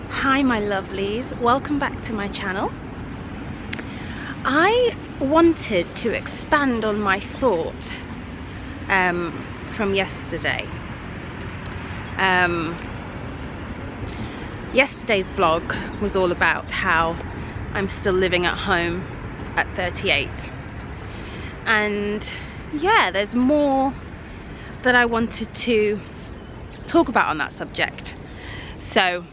Hi my lovelies, welcome back to my channel. I wanted to expand on my thought from yesterday. Yesterday's vlog was all about how I'm still living at home at 38. And yeah, there's more that I wanted to talk about on that subject. So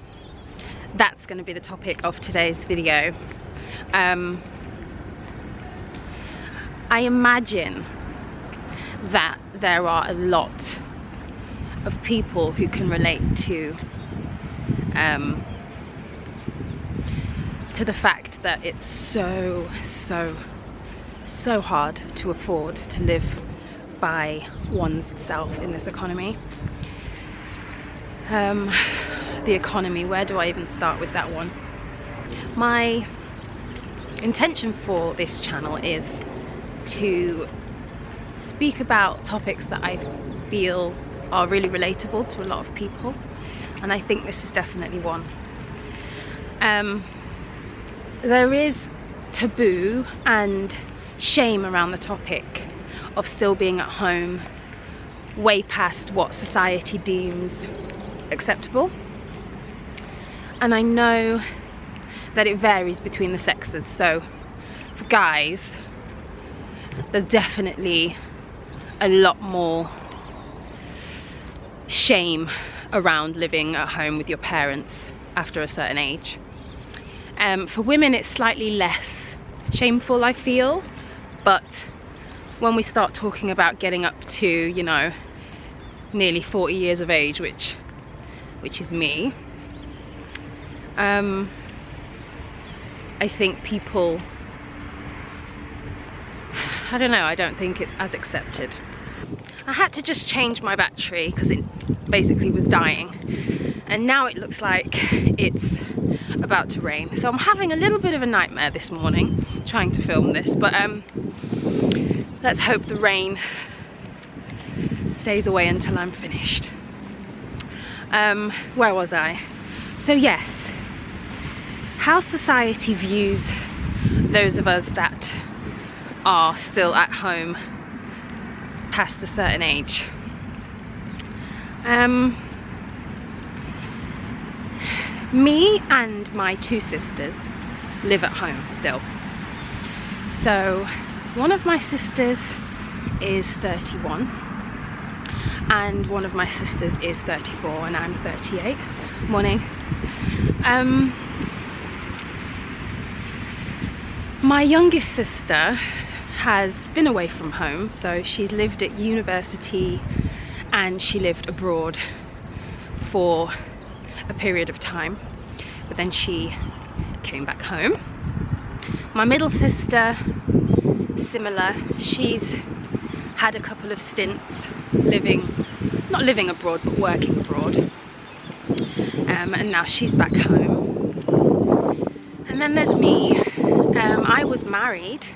that's going to be the topic of today's video. I imagine that there are a lot of people who can relate to the fact that it's so hard to afford to live by one's self in this economy. The economy, where do I even start with that one? My intention for this channel is to speak about topics that I feel are really relatable to a lot of people, and I think this is definitely one. There is taboo and shame around the topic of still being at home way past what society deems acceptable. And I know that it varies between the sexes, so for guys there's definitely a lot more shame around living at home with your parents after a certain age. For women it's slightly less shameful, I feel, but when we start talking about getting up to, you know, nearly 40 years of age, which is me, I think people, I don't know, I don't think it's as accepted. I had to just change my battery because it basically was dying, and now it looks like it's about to rain, so I'm having a little bit of a nightmare this morning trying to film this, but let's hope the rain stays away until I'm finished. Where was I? So yes, how society views those of us that are still at home past a certain age. Me and my two sisters live at home still. So one of my sisters is 31 and one of my sisters is 34 and I'm 38. Morning. My youngest sister has been away from home, so she's lived at university and she lived abroad for a period of time, but then she came back home. My middle sister, similar, she's had a couple of stints not living abroad but working abroad, and now she's back home. And then there's me. I was married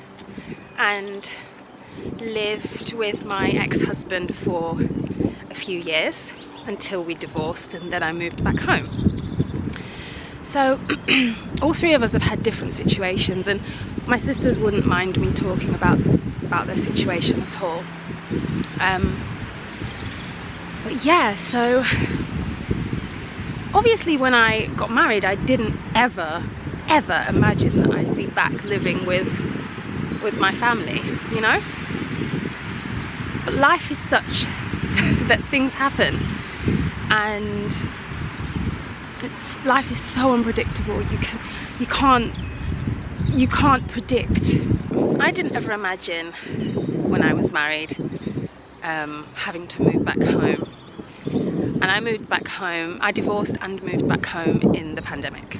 and lived with my ex-husband for a few years until we divorced, and then I moved back home. So all three of us have had different situations, and my sisters wouldn't mind me talking about their situation at all. But yeah, so obviously when I got married I didn't ever imagine that I'd be back living with my family, you know? But life is such that things happen, and life is so unpredictable. You can't predict. I didn't ever imagine when I was married having to move back home, and I moved back home. I divorced and moved back home in the pandemic.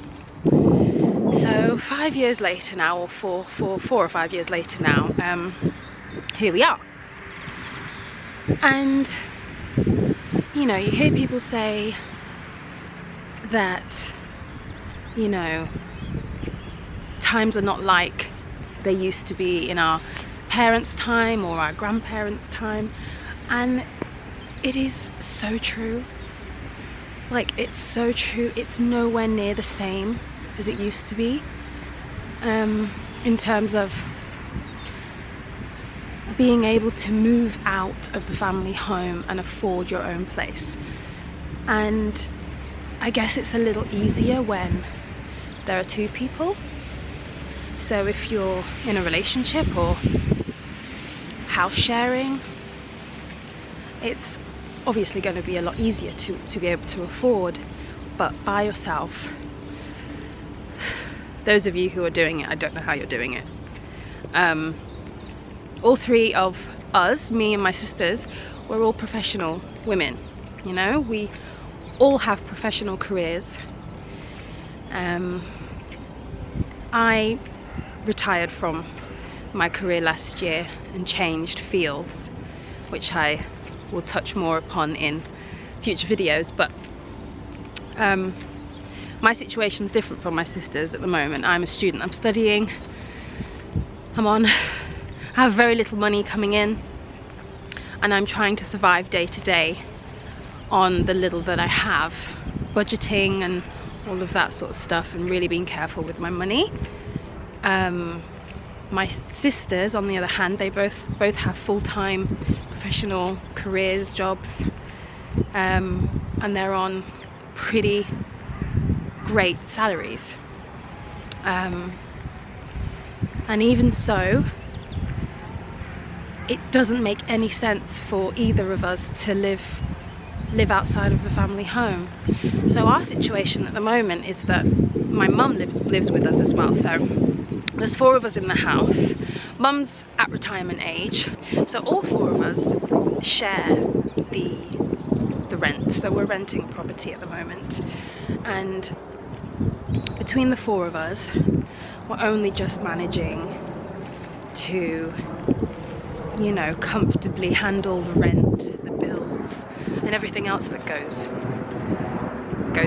So 5 years later now, or four or 5 years later now, here we are. And you know, you hear people say that, you know, times are not like they used to be in our parents' time or our grandparents' time, and it is so true. Like, it's so true. It's nowhere near the same as it used to be, in terms of being able to move out of the family home and afford your own place. And I guess it's a little easier when there are two people. So if you're in a relationship or house sharing, it's obviously going to be a lot easier to be able to afford. But by yourself, those of you who are doing it, I don't know how you're doing it. All three of us, me and my sisters, we're all professional women, you know, we all have professional careers. I retired from my career last year and changed fields, which I will touch more upon in future videos, but my situation is different from my sisters at the moment. I'm a student, I'm studying, I have very little money coming in, and I'm trying to survive day to day on the little that I have, budgeting and all of that sort of stuff, and really being careful with my money. My sisters, on the other hand, they both have full-time professional careers, jobs, and they're on pretty great salaries. And even so, it doesn't make any sense for either of us to live outside of the family home. So our situation at the moment is that my mum lives with us as well. So there's four of us in the house. Mum's at retirement age, so all four of us share the rent. So we're renting a property at the moment, and between the four of us, we're only just managing to, you know, comfortably handle the rent, the bills, and everything else that goes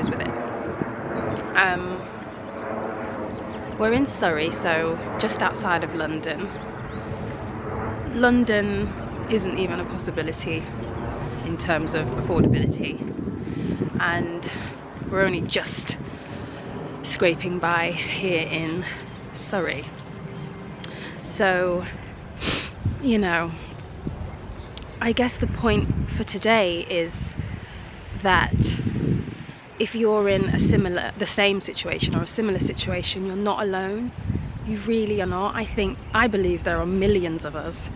with it. We're in Surrey, so just outside of London. London isn't even a possibility in terms of affordability, and we're only just scraping by here in Surrey. So, you know, I guess the point for today is that if you're in the same situation or a similar situation, you're not alone. You really are not. I believe there are millions of us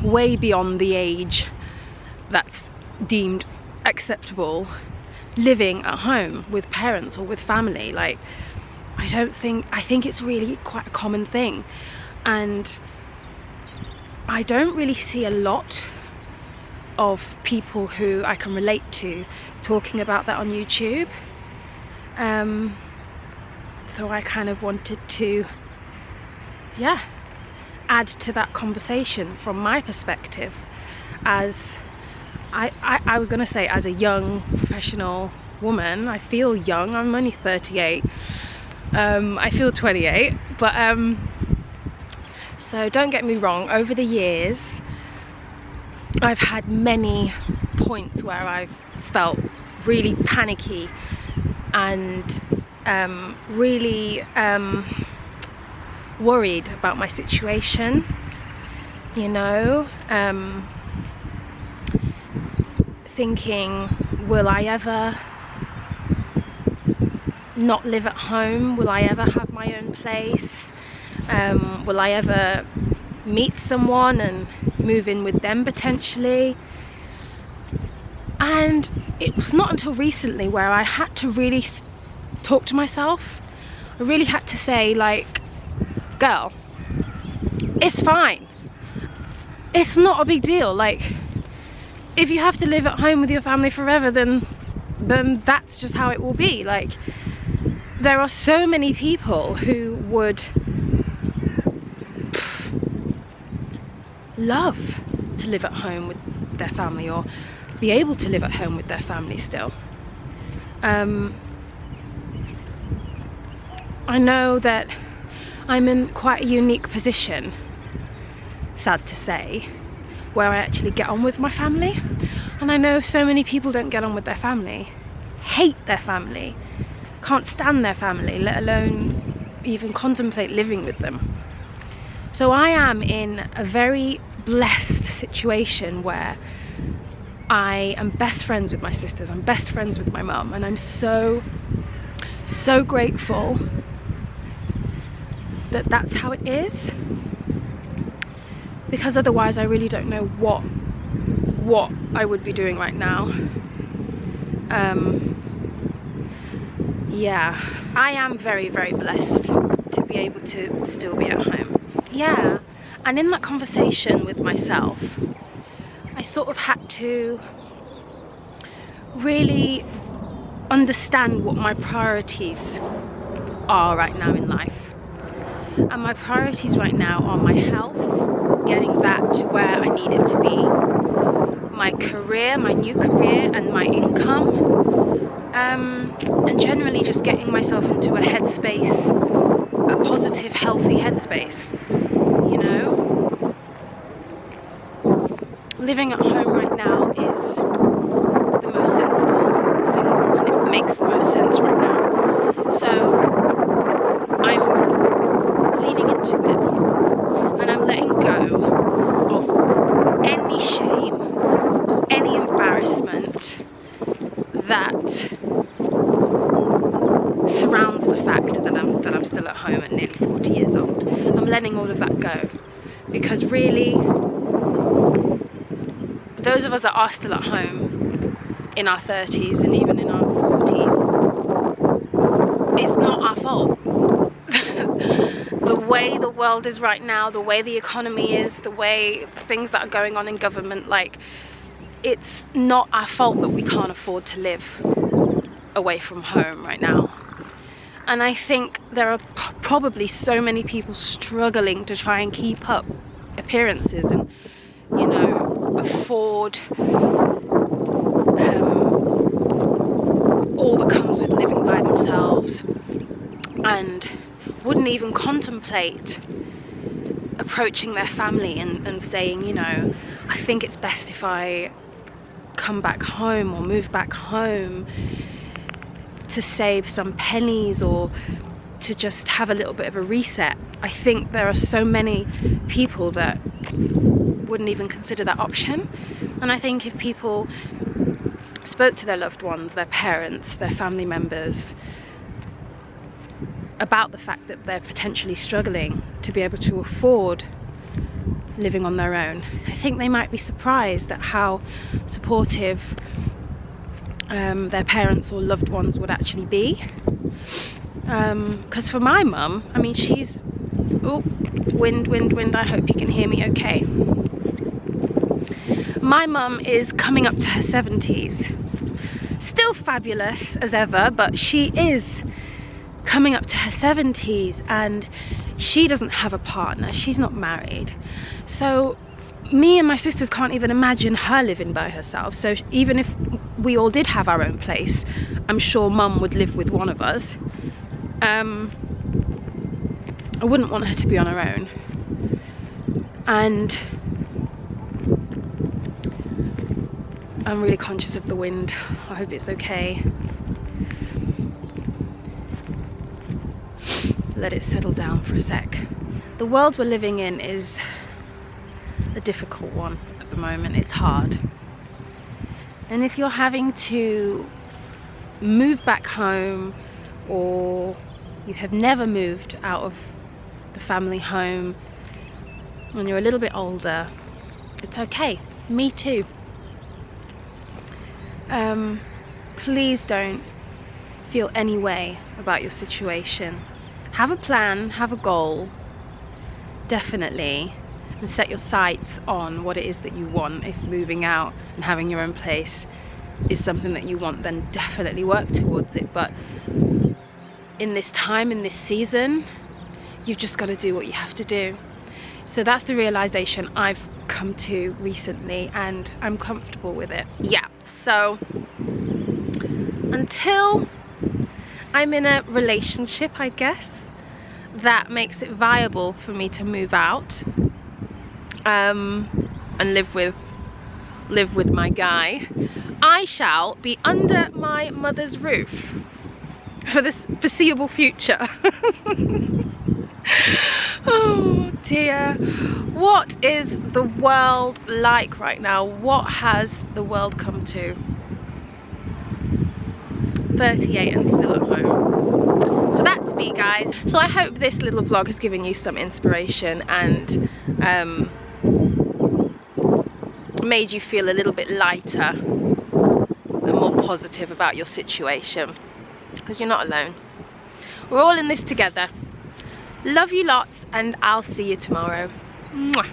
way beyond the age that's deemed acceptable, living at home with parents or with family. Like, I think it's really quite a common thing, and I don't really see a lot of people who I can relate to talking about that on YouTube. So I kind of wanted to, add to that conversation from my perspective, as I was going to say, as a young professional woman. I feel young. I'm only 38. I feel 28, but so don't get me wrong, over the years I've had many points where I've felt really panicky and really worried about my situation, you know, thinking, will I ever not live at home? Will I ever have my own place? Will I ever meet someone and move in with them potentially? And it was not until recently where I had to really talk to myself. I really had to say, like, girl, it's fine. It's not a big deal. Like, if you have to live at home with your family forever, then that's just how it will be. Like, there are so many people who would love to live at home with their family, or be able to live at home with their family still. I know that I'm in quite a unique position, sad to say, where I actually get on with my family. And I know so many people don't get on with their family, hate their family, can't stand their family, let alone even contemplate living with them. So I am in a very blessed situation where I am best friends with my sisters, I'm best friends with my mum, and I'm so grateful that that's how it is, because otherwise I really don't know what I would be doing right now. Yeah, I am very blessed to be able to still be at home. Yeah, and in that conversation with myself, I sort of had to really understand what my priorities are right now in life. And my priorities right now are my health, getting that to where I need it to be, my career, my new career, and my income, and generally just getting myself into a headspace, a positive, healthy headspace, you know? Living at home right now is the most sensible thing, and it makes the most sense right now. So I'm leaning into it, and I'm letting go of any shame or any embarrassment that surrounds the fact that I'm still at home at nearly 40 years old. I'm letting all of that go, because really, those of us that are still at home in our 30s and even in our 40s, it's not our fault. The way the world is right now, the way the economy is, the way things that are going on in government, like, it's not our fault that we can't afford to live away from home right now. And I think there are probably so many people struggling to try and keep up appearances and, you know, afford all that comes with living by themselves, and wouldn't even contemplate approaching their family and saying, you know, I think it's best if I come back home or move back home to save some pennies or to just have a little bit of a reset. I think there are so many people that wouldn't even consider that option. And I think if people spoke to their loved ones, their parents, their family members, about the fact that they're potentially struggling to be able to afford living on their own, I think they might be surprised at how supportive their parents or loved ones would actually be. Because for my mum, I mean, she's, oh, wind, I hope you can hear me okay. My mum is coming up to her 70s, still fabulous as ever, but she is coming up to her 70s, and she doesn't have a partner, she's not married. So me and my sisters can't even imagine her living by herself. So even if we all did have our own place, I'm sure mum would live with one of us. I wouldn't want her to be on her own. And I'm really conscious of the wind. I hope it's okay. Let it settle down for a sec. The world we're living in is a difficult one at the moment. It's hard. And if you're having to move back home, or you have never moved out of the family home and you're a little bit older, it's okay. Me too. Please don't feel any way about your situation. Have a plan, have a goal, definitely, and set your sights on what it is that you want. If moving out and having your own place is something that you want, then definitely work towards it. But in this time, in this season, you've just got to do what you have to do. So that's the realization I've come to recently, and I'm comfortable with it. Yeah, so until I'm in a relationship, I guess, that makes it viable for me to move out and live with live with my guy, I shall be under my mother's roof for the foreseeable future. Oh dear, what is the world like right now? What has the world come to? 38 and still at home. So that's me, guys. So I hope this little vlog has given you some inspiration and made you feel a little bit lighter and more positive about your situation, because you're not alone. We're all in this together. Love you lots, and I'll see you tomorrow. Mwah.